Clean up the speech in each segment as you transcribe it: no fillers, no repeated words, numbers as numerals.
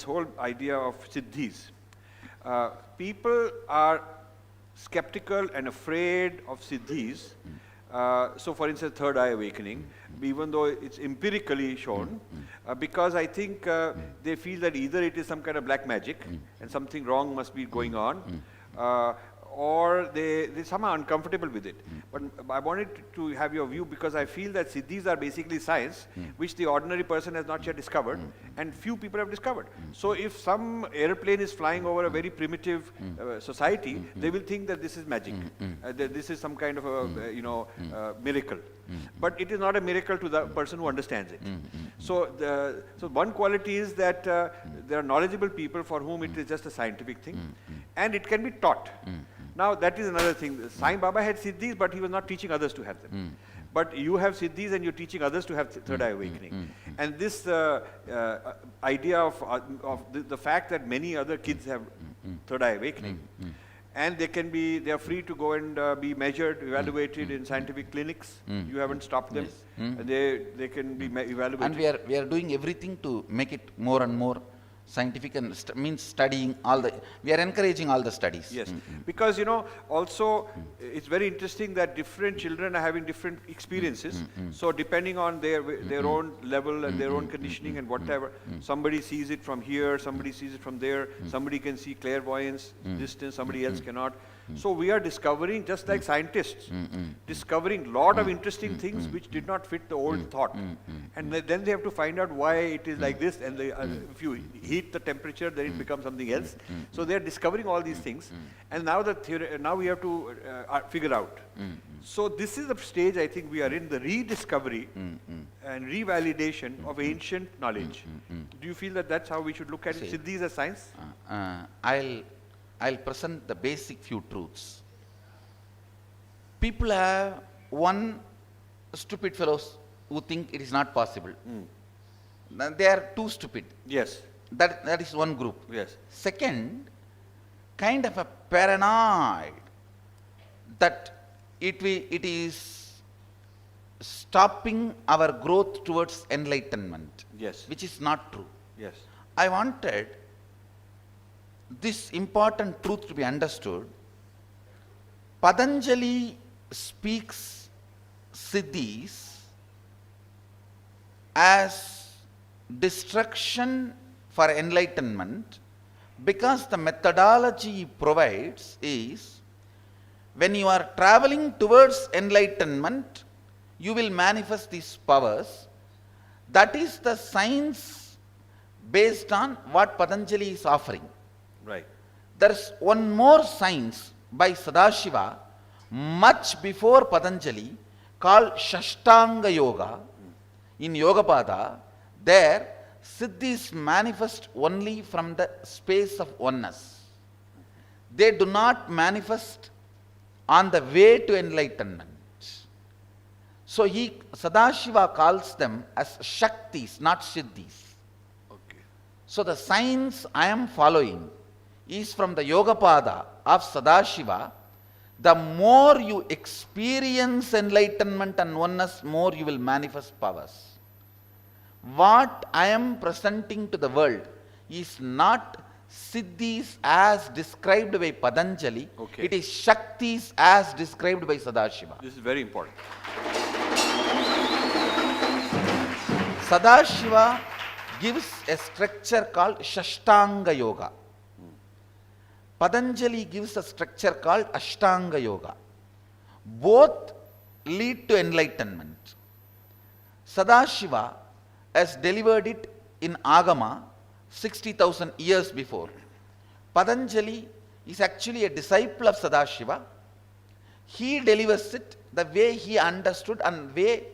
whole idea of siddhis. People are skeptical and afraid of siddhis. So for instance, third eye awakening, even though it's empirically shown, because I think they feel that either it is some kind of black magic and something wrong must be going on, or they somehow are uncomfortable with it. But I wanted to have your view, because I feel that siddhis are basically science, which the ordinary person has not yet discovered, and few people have discovered. So if some airplane is flying over a very primitive society, they will think that this is magic, that this is some kind of a miracle. But it is not a miracle to the person who understands it. So one quality is that there are knowledgeable people for whom it is just a scientific thing, and it can be taught. Now that is another thing. Sai Baba had siddhis, but he was not teaching others to have them. But you have siddhis and you're teaching others to have third eye awakening. And this idea of the fact that many other kids have third eye awakening, and they are free to go and be measured, evaluated in scientific clinics. You haven't stopped them. And they can be evaluated. And we are doing everything to make it more and more scientific, and means studying we are encouraging all the studies. Yes, because also it's very interesting that different children are having different experiences. So depending on their own level and their own conditioning and whatever, somebody sees it from here, somebody sees it from there, somebody can see clairvoyance distance, somebody else cannot. So we are discovering, just like scientists, discovering lot of interesting things which did not fit the old thought. And then they have to find out why it is like this, and if you heat the temperature, then it becomes something else. So they are discovering all these things, and now now we have to figure out. So this is the stage I think we are in, the rediscovery and revalidation of ancient knowledge. Do you feel that that's how we should look at it? Siddhis as science? I'll present the basic few truths. People have one stupid fellows who think it is not possible. They are too stupid. Yes. That is one group. Yes. Second, kind of a paranoid that it is stopping our growth towards enlightenment. Yes. Which is not true. Yes. I wanted this important truth to be understood. Patanjali speaks siddhis as destruction for enlightenment, because the methodology he provides is, when you are traveling towards enlightenment, you will manifest these powers. That is the science based on what Patanjali is offering. Right. There is one more science by Sadashiva much before Patanjali called Shashtanga Yoga. In Yogapada, there siddhis manifest only from the space of oneness. They do not manifest on the way to enlightenment. So Sadashiva calls them as Shaktis, not Siddhis. Okay. So the science I am following is from the Yogapada of Sadashiva. The more you experience enlightenment and oneness, more you will manifest powers. What I am presenting to the world is not siddhis as described by Patanjali. Okay. It is Shaktis as described by Sadashiva. This is very important. Sadashiva gives a structure called Shashtanga Yoga. Patanjali gives a structure called Ashtanga Yoga. Both lead to enlightenment. Sadashiva has delivered it in Agama 60,000 years before. Patanjali is actually a disciple of Sadashiva. He delivers it the way he understood and way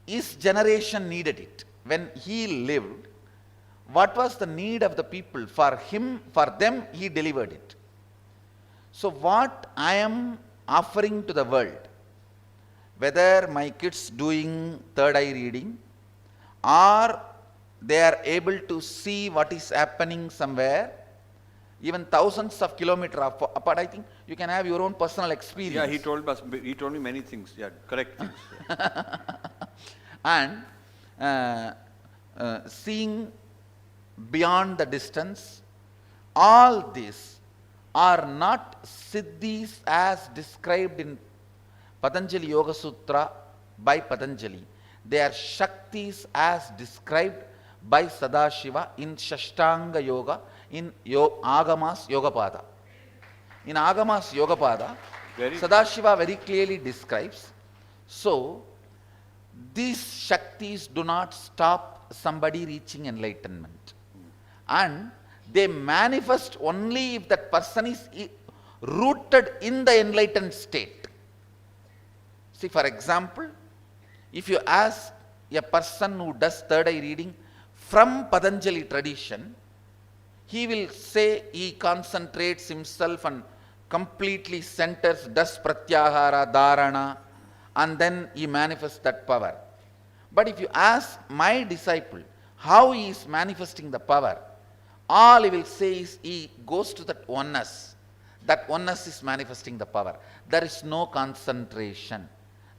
his generation needed it. When he lived, what was the need of the people? For him, for them, he delivered it. So what I am offering to the world, whether my kids doing third eye reading, or they are able to see what is happening somewhere, even thousands of kilometers apart, I think you can have your own personal experience. Yeah, he told me many things, correct things. And seeing beyond the distance, all these are not siddhis as described in Patanjali Yoga Sutra by Patanjali. They are shaktis as described by Sadashiva in Shashtanga Yoga, in Agamas Yogapada. In Agamas Yogapada, Sadashiva very clearly describes. So, these shaktis do not stop somebody reaching enlightenment. And they manifest only if that person is rooted in the enlightened state. See, for example, if you ask a person who does third eye reading from Patanjali tradition, he will say he concentrates himself and completely centers, does pratyahara, dharana, and then he manifests that power. But if you ask my disciple how he is manifesting the power, all he will say is he goes to that oneness. That oneness is manifesting the power. There is no concentration.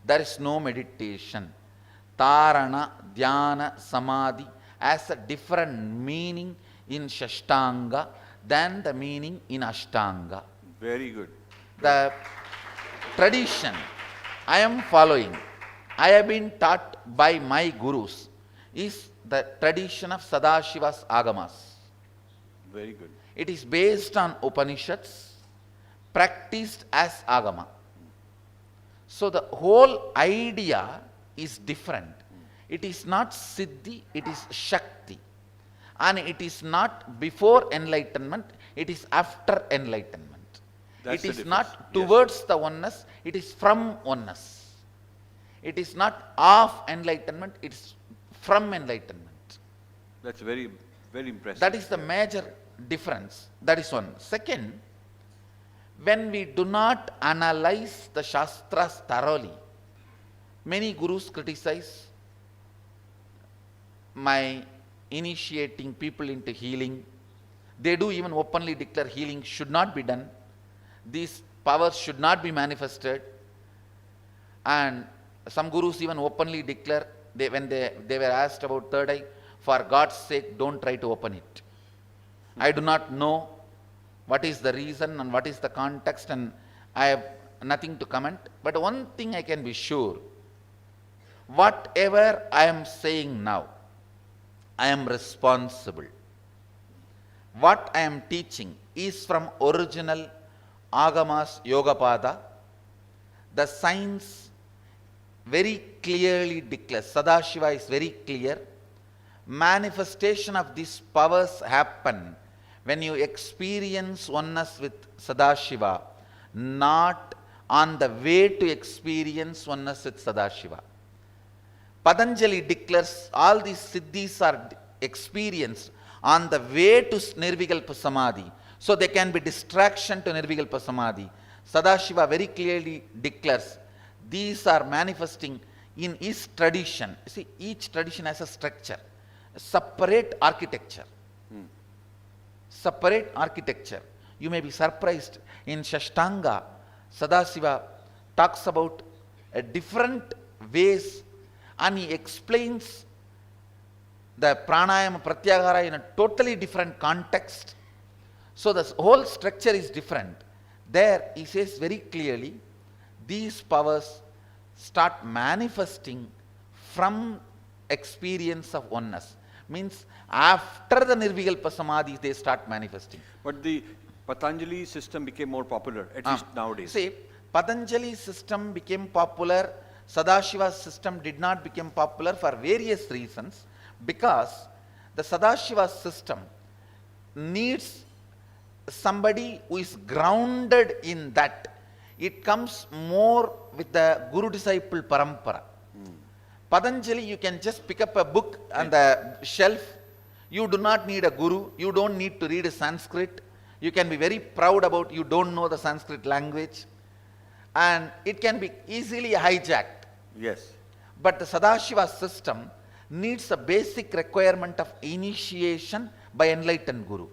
There is no meditation. Dharana, dhyana, samadhi has a different meaning in Shashtanga than the meaning in Ashtanga. Very good. The tradition I am following, I have been taught by my gurus, is the tradition of Sadashiva's Agamas. Very good. It is based on Upanishads, practiced as Agama. So the whole idea is different. It is not Siddhi, it is Shakti. And it is not before enlightenment, it is after enlightenment. That's it is the not difference. towards the oneness, it is from oneness. It is not of enlightenment, it is from enlightenment. That's very, very impressive. That is the major difference. That is one. Second, when we do not analyze the Shastras thoroughly, many gurus criticize my initiating people into healing. They do even openly declare healing should not be done. These powers should not be manifested. And some gurus even openly declare, when they were asked about third eye, for God's sake, don't try to open it. I do not know what is the reason and what is the context, and I have nothing to comment. But one thing I can be sure, whatever I am saying now, I am responsible. What I am teaching is from original Agamas Yogapada. The science very clearly declares, Sadashiva is very clear, manifestation of these powers happen when you experience oneness with Sadashiva, not on the way to experience oneness with Sadashiva. Patanjali declares all these siddhis are experienced on the way to Nirvikalpa Samadhi. So they can be distraction to Nirvikalpa Samadhi. Sadashiva very clearly declares these are manifesting in his tradition. See, each tradition has a structure, a separate architecture. Separate architecture. You may be surprised, in Shashtanga, Sadashiva talks about different ways, and he explains the pranayama pratyahara in a totally different context. So the whole structure is different. There he says very clearly, these powers start manifesting from experience of oneness. Means after the Nirvikalpa Samadhi they start manifesting. But the Patanjali system became more popular, at least nowadays. See, Patanjali system became popular, Sadashiva's system did not become popular for various reasons, because the Sadashiva system needs somebody who is grounded in that. It comes more with the Guru-disciple parampara. Patanjali, you can just pick up a book on the shelf. You do not need a guru. You don't need to read a Sanskrit. You can be very proud about you don't know the Sanskrit language. And it can be easily hijacked. Yes. But the Sadashiva system needs a basic requirement of initiation by enlightened guru.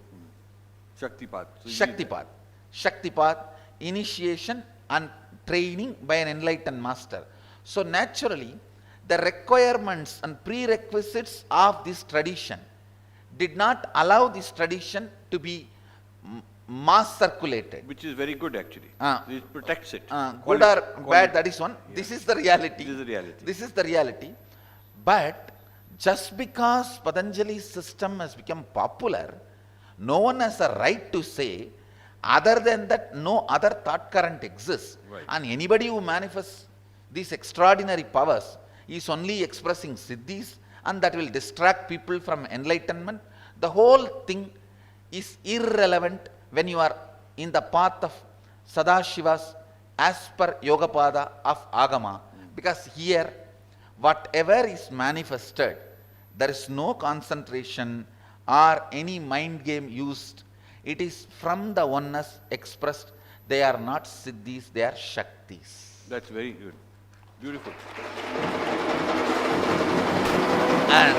Shaktipat. So Shaktipat. Shaktipat, initiation and training by an enlightened master. So naturally, the requirements and prerequisites of this tradition did not allow this tradition to be mass circulated. Which is very good actually. Ah. It protects it. Good or bad, that is one. This is the reality. This is the reality. This is the reality. But just because Patanjali's system has become popular, no one has a right to say, other than that, no other thought current exists. Right. And anybody who manifests these extraordinary powers is only expressing siddhis, and that will distract people from enlightenment. The whole thing is irrelevant when you are in the path of Sadashivas as per Yogapada of Agama, because here whatever is manifested, there is no concentration or any mind game used. It is from the oneness expressed. They are not siddhis, they are shaktis. That's very good. Beautiful. And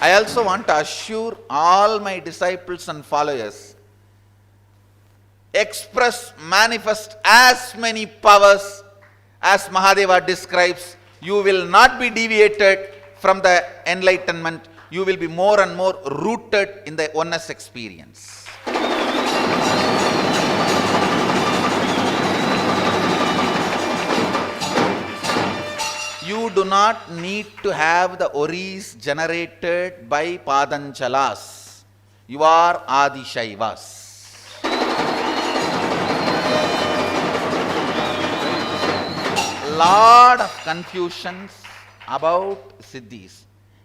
I also want to assure all my disciples and followers, express, manifest as many powers as Mahadeva describes. You will not be deviated from the enlightenment. You will be more and more rooted in the oneness experience. You do not need to have the oris generated by Padanchalas. You are Adishaivas. Lot of confusions about siddhis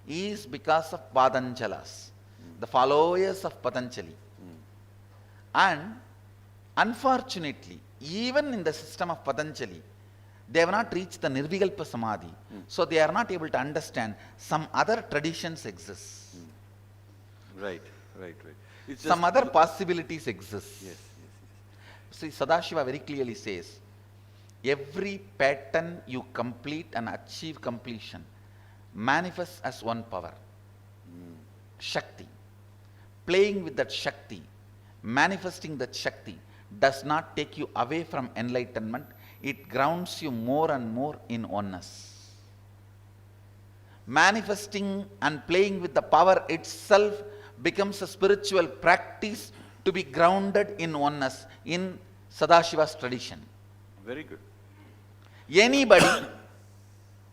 is because of Padanchalas, the followers of Patanjali. And unfortunately, even in the system of Patanjali, they have not reached the Nirvikalpa Samadhi. So they are not able to understand some other traditions exist. Right. It's Some other possibilities exist. Yes. See, Sadashiva very clearly says, every pattern you complete and achieve completion manifests as one power. Shakti. Playing with that Shakti, manifesting that Shakti does not take you away from enlightenment. It grounds you more and more in oneness. Manifesting and playing with the power itself becomes a spiritual practice to be grounded in oneness in Sadashiva's tradition. Very good. Anybody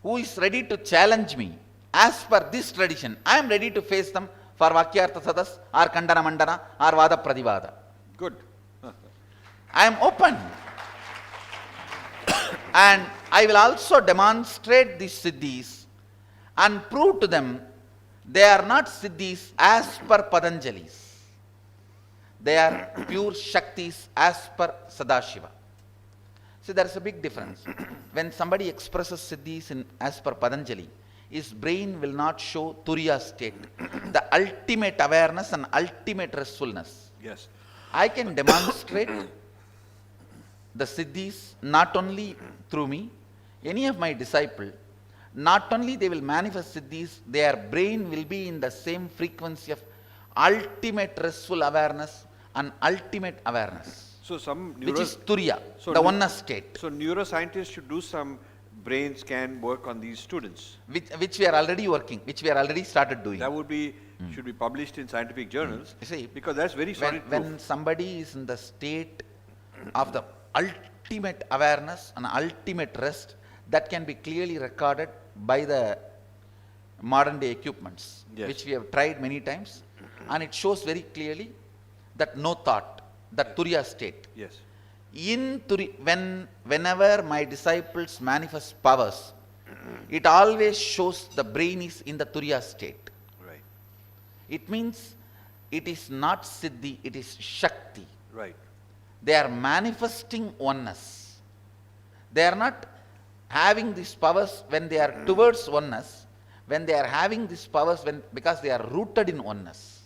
who is ready to challenge me as per this tradition, I am ready to face them for Vakyartha Sadas or Kandana Mandana or Vada Pradivada. Good. I am open. And I will also demonstrate these siddhis and prove to them they are not siddhis as per Patanjali's. They are pure Shaktis as per Sadashiva. See, there is a big difference. When somebody expresses siddhis as per Patanjali, his brain will not show Turiya state, the ultimate awareness and ultimate restfulness. Yes. I can demonstrate the siddhis not only through me, any of my disciple, not only they will manifest siddhis, their brain will be in the same frequency of ultimate restful awareness and ultimate awareness, So some which is Turiya, So the neu- oneness state, So neuroscientists should do some brain scan work on these students. which we are already working, which we are already started doing. That would be should be published in scientific journals. You see, because that's very solid proof. when somebody is in the state of the ultimate awareness and ultimate rest, that can be clearly recorded by the modern day equipments, Yes. which we have tried many times, and it shows very clearly that no thought, that Turiya state. Yes. Whenever my disciples manifest powers, it always shows the brain is in the Turiya state. Right. It means it is not Siddhi, it is Shakti. Right. They are manifesting oneness. They are not having these powers when they are towards oneness, when they are having these powers because they are rooted in oneness.